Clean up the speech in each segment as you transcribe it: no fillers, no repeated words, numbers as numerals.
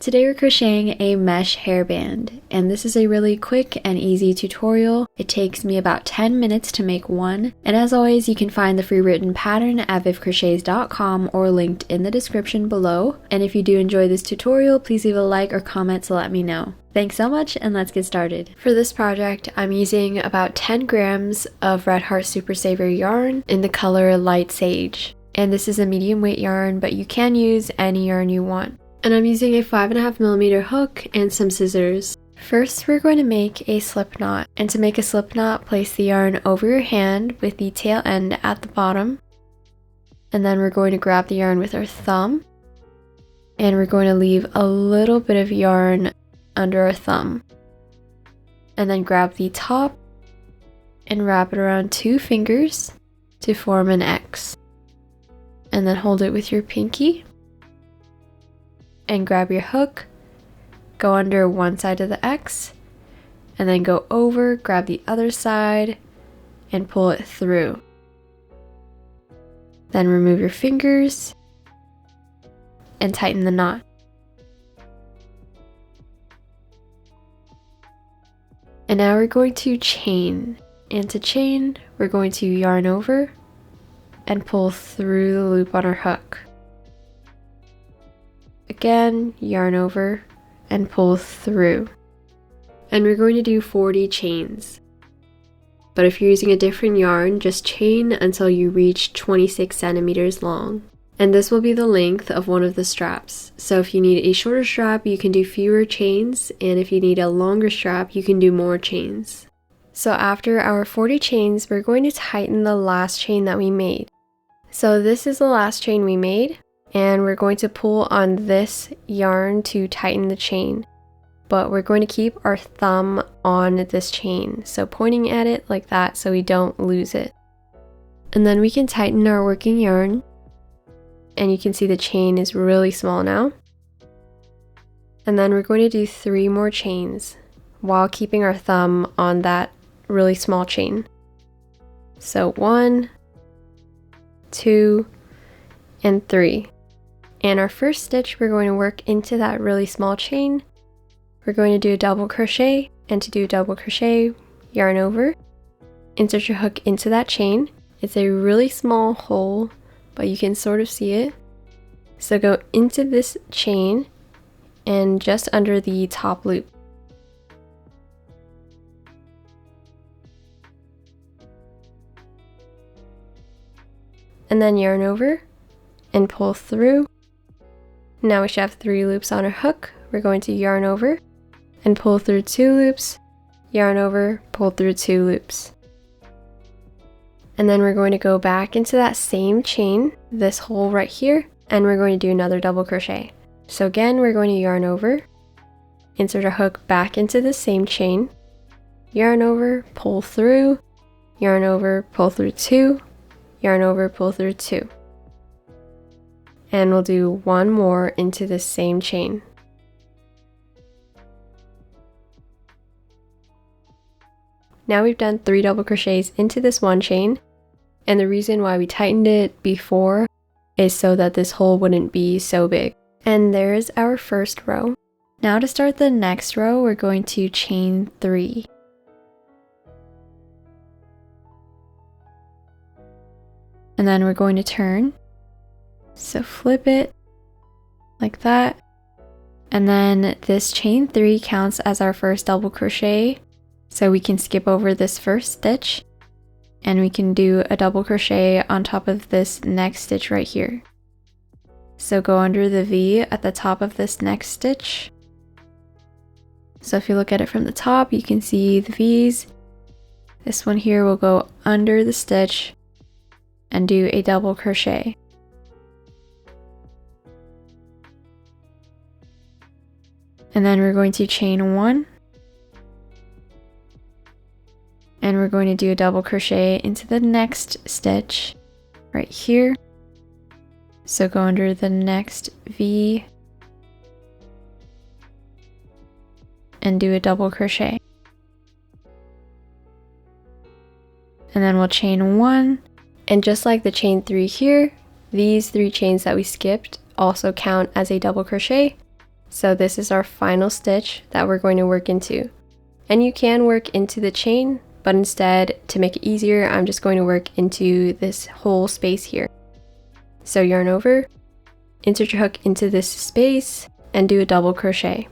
Today we're crocheting a mesh hairband, and this is a really quick and easy tutorial. It takes me about 10 minutes to make one, and as always you can find the free written pattern at vivcrochets.com or linked in the description below. And if you do enjoy this tutorial, please leave a like or comment to let me know. Thanks so much, and let's get started. For this project, I'm using about 10 grams of Red Heart Super Saver yarn in the color Light Sage. And this is a medium weight yarn, but you can use any yarn you want. And I'm using a 5.5mm hook and some scissors. First, we're going to make a slip knot. And to make a slip knot, place the yarn over your hand with the tail end at the bottom. And then we're going to grab the yarn with our thumb. And we're going to leave a little bit of yarn under our thumb. And then grab the top and wrap it around 2 fingers to form an X. And then hold it with your pinky. And grab your hook, go under one side of the X, and then go over, grab the other side, and pull it through. Then remove your fingers, and tighten the knot. And now we're going to chain. And to chain, we're going to yarn over, and pull through the loop on our hook. Again, yarn over and pull through. And we're going to do 40 chains. But if you're using a different yarn, just chain until you reach 26 centimeters long. And this will be the length of one of the straps. So if you need a shorter strap, you can do fewer chains, and if you need a longer strap, you can do more chains. So after our 40 chains, we're going to tighten the last chain that we made. So this is the last chain we made. And we're going to pull on this yarn to tighten the chain, but we're going to keep our thumb on this chain, so pointing at it like that so we don't lose it. And then we can tighten our working yarn, and you can see the chain is really small now. And then we're going to do 3 more chains while keeping our thumb on that really small chain. So 1, 2, and 3. And our first stitch, we're going to work into that really small chain. We're going to do a double crochet, and to do a double crochet, yarn over, insert your hook into that chain. It's a really small hole, but you can sort of see it. So go into this chain and just under the top loop. And then yarn over and pull through. Now we should have 3 loops on our hook. We're going to yarn over and pull through 2 loops, yarn over, pull through 2 loops. And then we're going to go back into that same chain, this hole right here, and we're going to do another double crochet. So again, we're going to yarn over, insert our hook back into the same chain, yarn over, pull through, yarn over, pull through 2, yarn over, pull through 2. And we'll do 1 more into the same chain. Now we've done 3 double crochets into this one chain, and the reason why we tightened it before is so that this hole wouldn't be so big. And there's our first row. Now to start the next row, we're going to chain 3. And then we're going to turn. So flip it like that, and then this chain 3 counts as our first double crochet, so we can skip over this first stitch and we can do a double crochet on top of this next stitch right here. So go under the V at the top of this next stitch. So if you look at it from the top, you can see the V's. This one here will go under the stitch and do a double crochet. And then we're going to chain 1, and we're going to do a double crochet into the next stitch right here. So go under the next V and do a double crochet. And then we'll chain 1, and just like the chain 3 here, these 3 chains that we skipped also count as a double crochet, So this is our final stitch that we're going to work into. And you can work into the chain, but instead, to make it easier, I'm just going to work into this whole space here. So yarn over, insert your hook into this space, and do a double crochet.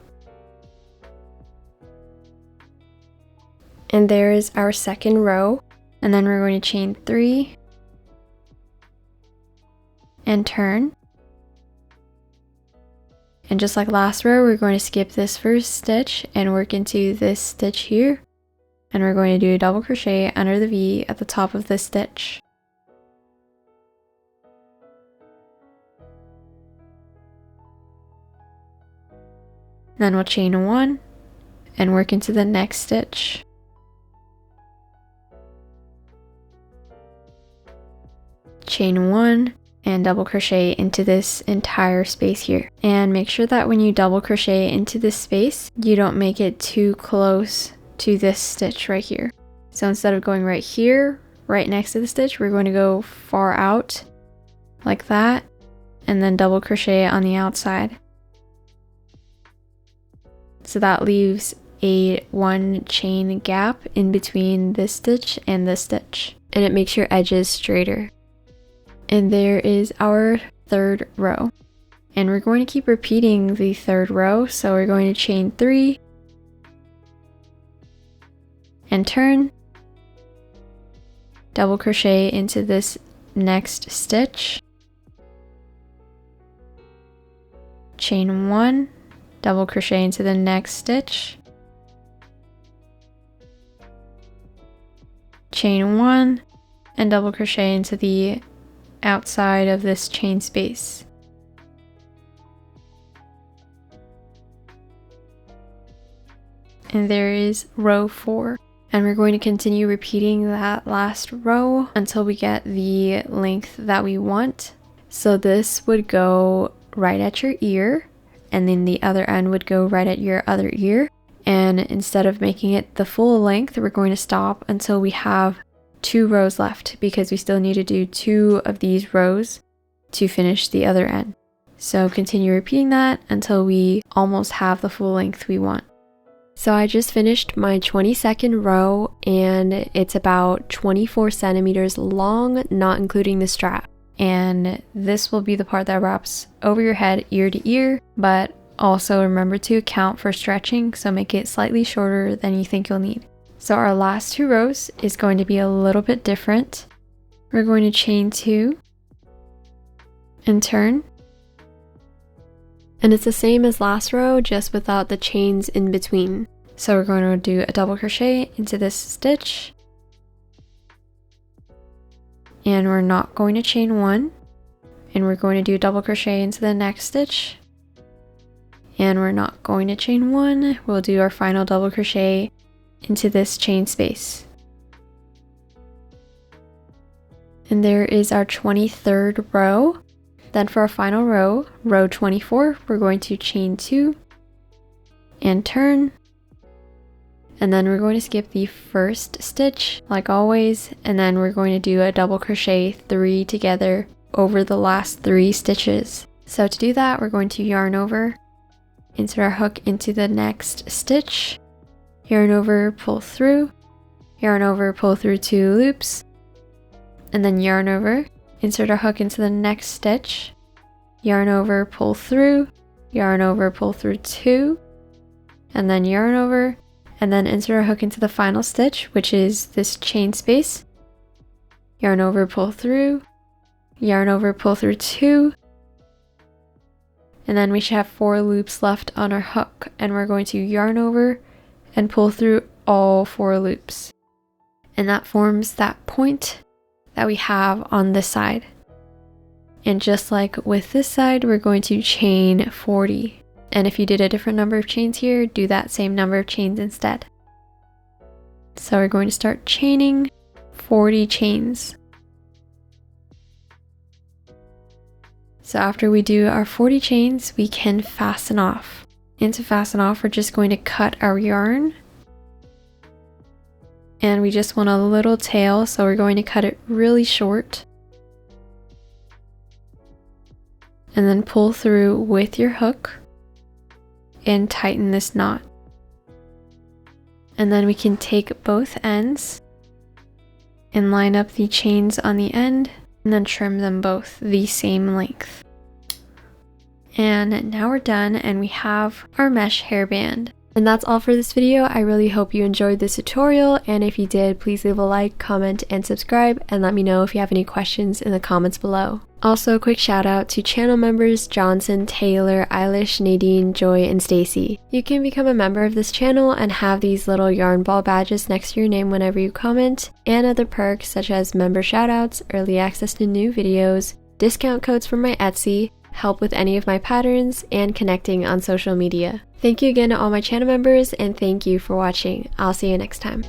And there is our second row, and then we're going to chain 3 and turn. And just like last row, we're going to skip this first stitch and work into this stitch here. And we're going to do a double crochet under the V at the top of this stitch. Then we'll chain 1 and work into the next stitch. Chain 1 and double crochet into this entire space here. And make sure that when you double crochet into this space, you don't make it too close to this stitch right here. So instead of going right here, right next to the stitch, we're going to go far out like that, and then double crochet on the outside. So that leaves a 1 chain gap in between this stitch and this stitch, and it makes your edges straighter. And there is our third row. And we're going to keep repeating the third row, so we're going to chain 3 and turn, double crochet into this next stitch, chain 1, double crochet into the next stitch, chain 1, and double crochet into the outside of this chain space. And there is row 4. And we're going to continue repeating that last row until we get the length that we want. So this would go right at your ear, and then the other end would go right at your other ear. And instead of making it the full length, we're going to stop until we have 2 rows left, because we still need to do 2 of these rows to finish the other end. So continue repeating that until we almost have the full length we want. So I just finished my 22nd row, and it's about 24 centimeters long, not including the strap. And this will be the part that wraps over your head ear to ear, but also remember to account for stretching, so make it slightly shorter than you think you'll need. So our last 2 rows is going to be a little bit different. We're going to chain 2 and turn. And it's the same as last row, just without the chains in between. So we're going to do a double crochet into this stitch. And we're not going to chain 1. And we're going to do a double crochet into the next stitch. And we're not going to chain 1. We'll do our final double crochet into this chain space. And there is our 23rd row. Then for our final row, row 24, we're going to chain 2 and turn. And then we're going to skip the first stitch like always, and then we're going to do a double crochet 3 together over the last 3 stitches. So to do that, we're going to yarn over, insert our hook into the next stitch, yarn over, pull through, yarn over, pull through 2 loops, and then yarn over, insert our hook into the next stitch, yarn over, pull through, yarn over, pull through 2, and then yarn over, and then insert our hook into the final stitch, which is this chain space, yarn over, pull through, yarn over, pull through 2, and then we should have 4 loops left on our hook, and we're going to yarn over and pull through all 4 loops. And that forms that point that we have on this side. And just like with this side, we're going to chain 40. And if you did a different number of chains here, do that same number of chains instead. So we're going to start chaining 40 chains. So after we do our 40 chains, we can fasten off. And to fasten off, we're just going to cut our yarn. And we just want a little tail, so we're going to cut it really short. And then pull through with your hook. and tighten this knot. And then we can take both ends and line up the chains on the end and then trim them both the same length. And now we're done and we have our mesh hairband. And that's all for this video. I really hope you enjoyed this tutorial, and if you did, please leave a like, comment, and subscribe, and let me know if you have any questions in the comments below. Also, a quick shout out to channel members Johnson, Taylor, Eilish, Nadine, Joy, and Stacy. You can become a member of this channel and have these little yarn ball badges next to your name whenever you comment, and other perks such as member shoutouts, early access to new videos, discount codes from my Etsy, help with any of my patterns, and connecting on social media. Thank you again to all my channel members, and thank you for watching. I'll see you next time.